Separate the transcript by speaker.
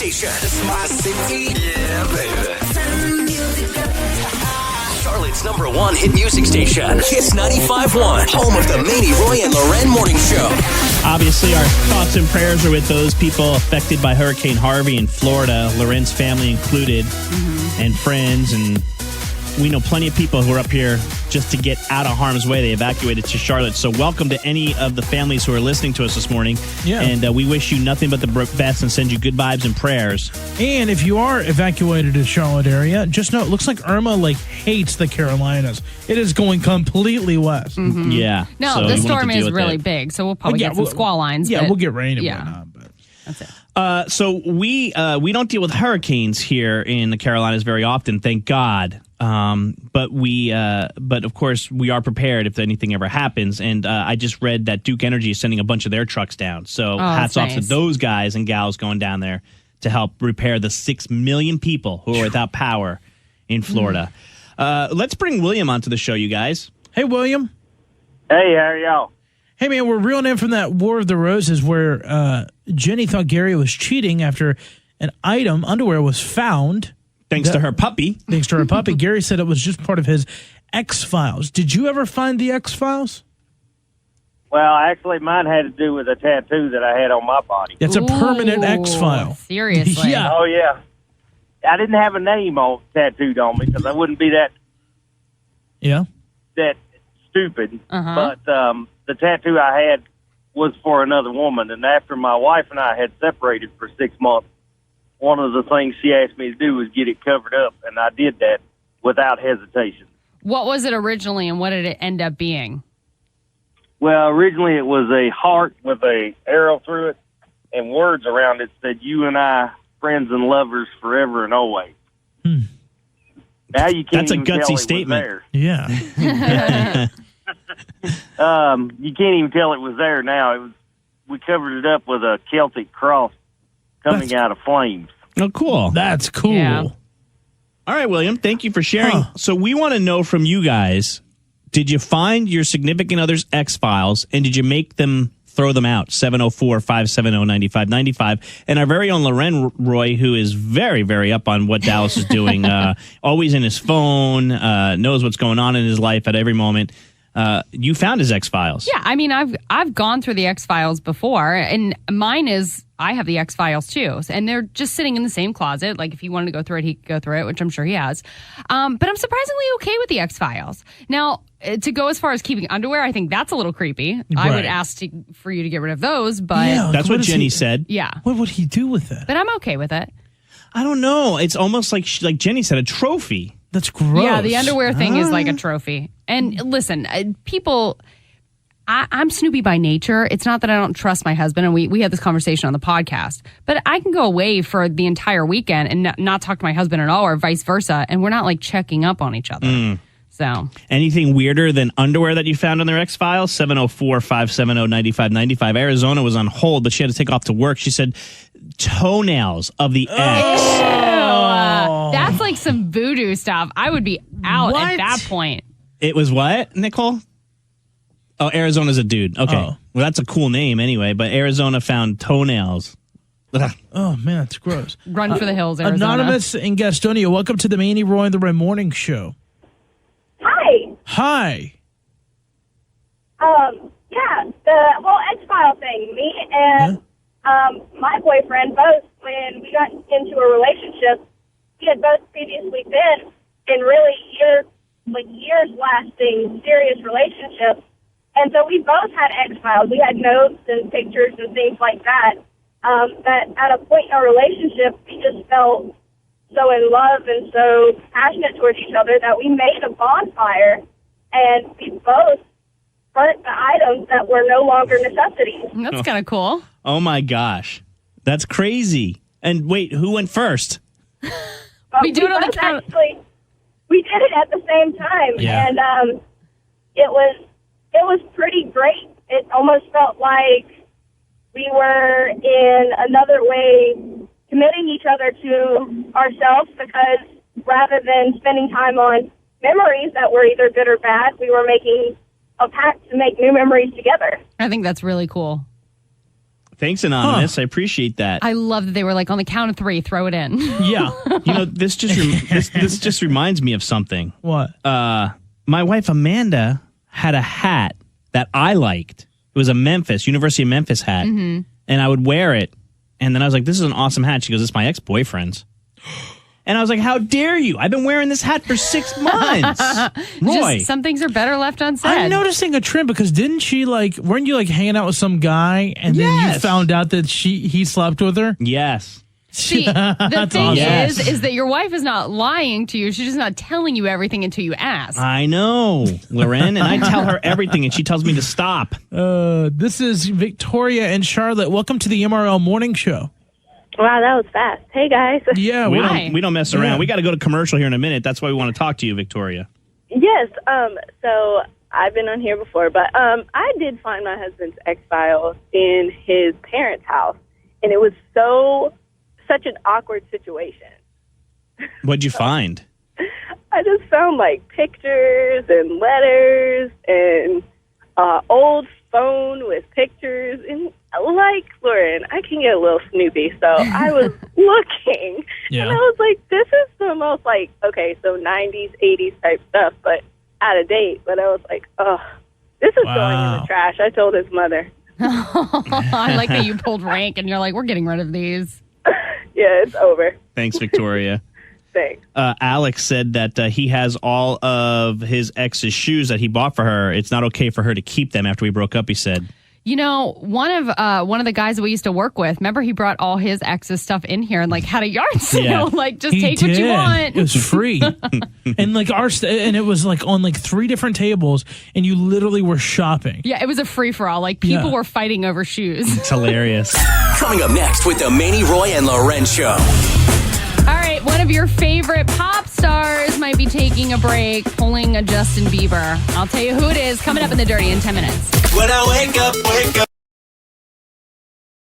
Speaker 1: station. It's my city. Yeah, baby. Turn music up. Charlotte's #1 hit music station. Kiss 95.1. Home of the Manny, Roy, and Loren morning show.
Speaker 2: Obviously, our thoughts and prayers are with those people affected by Hurricane Harvey in Florida, Loren's family included, and friends. And we know plenty of people who are up here just to get out of harm's way. They evacuated to Charlotte. So welcome to any of the families who are listening to us this morning.
Speaker 3: Yeah.
Speaker 2: And we wish you nothing but the best and send you good vibes and prayers.
Speaker 3: And if you are evacuated to Charlotte area, just know it looks like Irma hates the Carolinas. It is going completely west.
Speaker 2: Mm-hmm. Yeah.
Speaker 4: No,
Speaker 2: so
Speaker 4: the
Speaker 2: you won't have
Speaker 4: storm
Speaker 2: to deal
Speaker 4: is
Speaker 2: with
Speaker 4: really
Speaker 2: it.
Speaker 4: big, so we'll probably get some squall lines.
Speaker 3: Yeah,
Speaker 4: but,
Speaker 3: we'll get rain and
Speaker 4: yeah.
Speaker 3: whatnot. But
Speaker 4: that's it.
Speaker 2: So we don't deal with hurricanes here in the Carolinas very often, thank God. But of course we are prepared if anything ever happens. And I just read that Duke Energy is sending a bunch of their trucks down. So hats off to those guys and gals going down there to help repair the 6 million people who are without power in Florida. Let's bring William onto the show, you guys.
Speaker 3: hey, William.
Speaker 5: Hey, how are y'all?
Speaker 3: Hey, man, we're reeling in from that War of the Roses where Jenny thought Gary was cheating after an item, underwear, was found.
Speaker 2: Thanks to her puppy.
Speaker 3: Thanks to her puppy. Gary said it was just part of his X-Files. Did you ever find the X-Files?
Speaker 5: Well, actually, mine had to do with a tattoo that I had on my body.
Speaker 3: It's a permanent X-File.
Speaker 4: Seriously.
Speaker 3: Yeah.
Speaker 5: Oh, yeah. I didn't have a name tattooed on me because I wouldn't be that stupid.
Speaker 4: Uh-huh.
Speaker 5: But the tattoo I had was for another woman. And after my wife and I had separated for 6 months, one of the things she asked me to do was get it covered up, and I did that without hesitation.
Speaker 4: What was it originally, and what did it end up being?
Speaker 5: Well, originally it was a heart with a arrow through it, and words around it said, "You and I, friends and lovers forever and always." Now you can't
Speaker 2: That's a
Speaker 5: even tell
Speaker 2: gutsy
Speaker 5: it
Speaker 2: statement.
Speaker 5: was
Speaker 3: Yeah.
Speaker 5: there. You can't even tell it was there now. We covered it up with a Celtic cross coming out of flames.
Speaker 2: Oh, cool.
Speaker 3: That's cool.
Speaker 4: Yeah.
Speaker 2: All right, William, thank you for sharing. So we want to know from you guys, did you find your significant other's X-Files, and did you make them throw them out? 704-570-9595. And our very own Loren Roy, who is very, very up on what Dallas is doing, always in his phone, knows what's going on in his life at every moment. You found his X-Files.
Speaker 4: Yeah, I mean, I've gone through the X-Files before, and mine is, I have the X-Files too, and they're just sitting in the same closet. Like, if he wanted to go through it, he could go through it, which I'm sure he has. But I'm surprisingly okay with the X-Files. Now, to go as far as keeping underwear, I think that's a little creepy. I would ask for you to get rid of those, but...
Speaker 3: Yeah,
Speaker 2: That's what Jenny said.
Speaker 4: Yeah.
Speaker 3: What would he do with it?
Speaker 4: But I'm okay with it.
Speaker 2: I don't know. It's almost like Jenny said, a trophy.
Speaker 3: That's gross.
Speaker 4: Yeah, the underwear thing is like a trophy. And listen, people... I'm Snoopy by nature. It's not that I don't trust my husband, and we had this conversation on the podcast, but I can go away for the entire weekend and not talk to my husband at all, or vice versa, and we're not like checking up on each other. So
Speaker 2: anything weirder than underwear that you found on their X-Files? 704-570-9595. Arizona was on hold, but she had to take off to work. She said toenails of the X.
Speaker 4: That's like some voodoo stuff. I would be out
Speaker 3: What?
Speaker 4: at that point.
Speaker 2: It was what, Nicole? Oh, Arizona's a dude. Okay.
Speaker 3: Oh.
Speaker 2: Well, that's a cool name anyway, but Arizona found toenails. Ugh.
Speaker 3: Oh, man, it's gross.
Speaker 4: Run for the hills, Arizona.
Speaker 3: Anonymous in Gastonia, welcome to the Manny, Roy, and the Red Morning Show.
Speaker 6: Hi.
Speaker 3: Hi.
Speaker 6: Yeah, the whole X-File thing. Me and my boyfriend both, when we got into a relationship, we had both previously been in really years-lasting serious relationships. And so we both had X-Files. We had notes and pictures and things like that. That at a point in our relationship, we just felt so in love and so passionate towards each other that we made a bonfire, and we both burnt the items that were no longer necessities.
Speaker 4: That's kind of cool.
Speaker 2: Oh, my gosh. That's crazy. And wait, who went first?
Speaker 4: We do it on the
Speaker 6: both
Speaker 4: count.
Speaker 6: actually, we did it at the same time,
Speaker 3: Yeah.
Speaker 6: and it was pretty great. It almost felt like we were in another way committing each other to ourselves, because rather than spending time on memories that were either good or bad, we were making a pact to make new memories together.
Speaker 4: I think that's really cool.
Speaker 2: Thanks, Anonymous. I appreciate that.
Speaker 4: I love that they were like, on the count of 3, throw it in.
Speaker 3: Yeah.
Speaker 2: This just reminds me of something.
Speaker 3: What?
Speaker 2: My wife Amanda had a hat that I liked. It was a University of Memphis hat, and I would wear it. And then I was like, "This is an awesome hat." She goes, "It's my ex-boyfriend's." And I was like, "How dare you? I've been wearing this hat for 6 months." Roy,
Speaker 4: Just some things are better left unsaid.
Speaker 3: I'm noticing a trend because didn't she weren't you hanging out with some guy and then you found out that he slept with her?
Speaker 2: Yes.
Speaker 4: See, the thing
Speaker 2: awesome.
Speaker 4: is that your wife is not lying to you. She's just not telling you everything until you ask.
Speaker 2: I know, Loren, and I tell her everything, and she tells me to stop.
Speaker 3: This is Victoria and Charlotte. Welcome to the MRL Morning Show.
Speaker 6: Wow, that was fast. Hey, guys.
Speaker 3: Yeah,
Speaker 2: We don't mess around.
Speaker 3: Yeah.
Speaker 2: We got to go to commercial here in a minute. That's why we want to talk to you, Victoria.
Speaker 6: Yes, so I've been on here before, but I did find my husband's X-Files in his parents' house, and it was such an awkward situation.
Speaker 2: What'd you find?
Speaker 6: I just found pictures and letters and old phone with pictures, and Lauren, I can get a little snoopy, so I was looking, and I was like, this is the most okay, so 90s, 80s type stuff, but out of date. But I was like, oh, this is going in the trash. I told his mother.
Speaker 4: I like that you pulled rank and you're like, we're getting rid of these.
Speaker 6: Yeah, it's over.
Speaker 2: Thanks, Victoria.
Speaker 6: Thanks.
Speaker 2: Alex said that he has all of his ex's shoes that he bought for her. It's not okay for her to keep them after we broke up, he said.
Speaker 4: You know, one of the guys that we used to work with, remember he brought all his ex's stuff in here and had a yard sale.
Speaker 2: Yeah.
Speaker 4: Just take what you want.
Speaker 3: It was free. And and it was on 3 different tables, and you literally were shopping.
Speaker 4: Yeah, it was a free for all. People were fighting over shoes.
Speaker 2: It's hilarious.
Speaker 1: Coming up next with the Manny, Roy, and Loren Show.
Speaker 4: All right, one of your favorite pop stars might be taking a break, pulling a Justin Bieber. I'll tell you who it is coming up in the Dirty in 10 minutes.
Speaker 1: When I wake up.